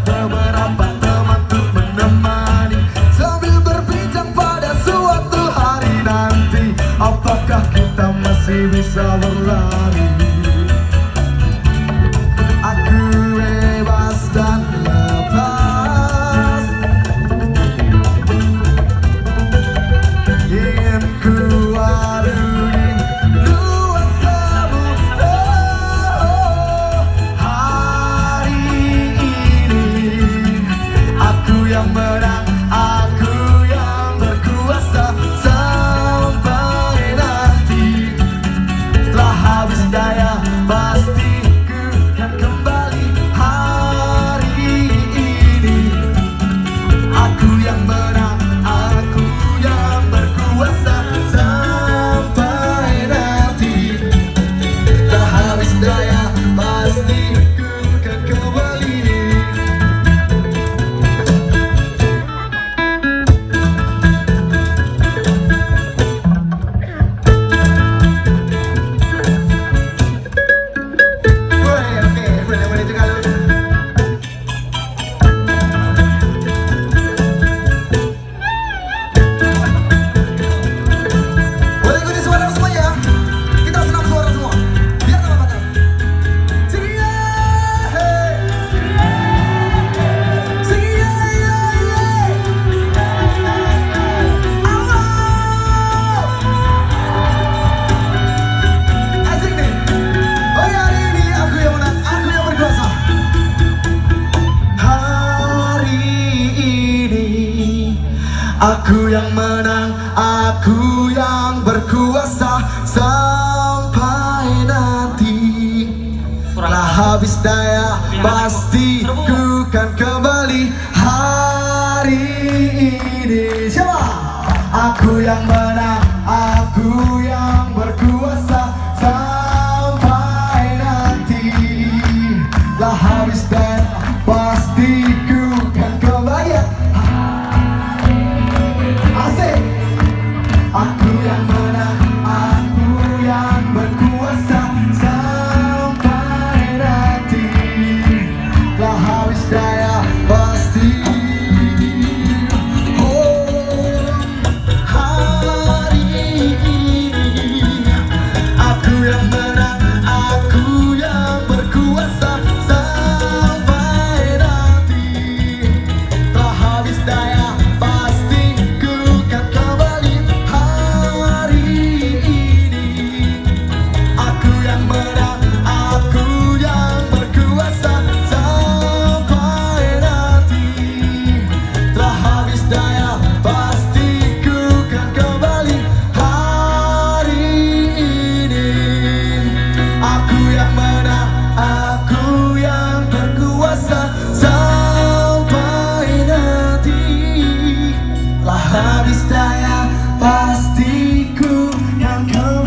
beberapa temanku menemani sambil berbincang pada suatu hari nanti. Apakah kita masih bisa berlari? Aku bebas dan lepas, ingin keluar dari luas samudra. Hari ini aku yang menang, aku yang berkuasa. Sampai nanti telah habis daya, pasti ku kan kembali. Hari ini aku yang menang, aku yang berkuasa. Sampai nanti telah habis daya, pasti ku kan kembali. Boleh juga lu. Boleh ikuti suara semuanya. Kita senam suara semua. Biar tambah patah. Sing yeah, hey. Sing yeah, yeah, yeah. Allah. Asik nih. Oh ya, hari ini aku yang menang, aku yang berkuasa. Hari ini aku yang menang, aku yang berkuasa. Sampai nanti telah habis daya, pasti ku kan kembali. Hari ini siapa? Aku yang menang, aku yang berkuasa. Sampai nanti telah habis daya, pasti ku kan kembali. Asik. Aku yang menang, aku yang berkuasa. Sampai nanti telah habis daya, pasti. Oh, hari ini aku yang menang, aku yang berkuasa. Sampai nanti telah habis daya, pasti ku kan kembali. Hari ini aku yang menang, aku yang berkuasa. Sampai nanti telah habis daya, pasti ku kan kembali. Hari ini aku yang menang, aku yang berkuasa. Sampai nanti telah habis daya, pasti ku yang kembali.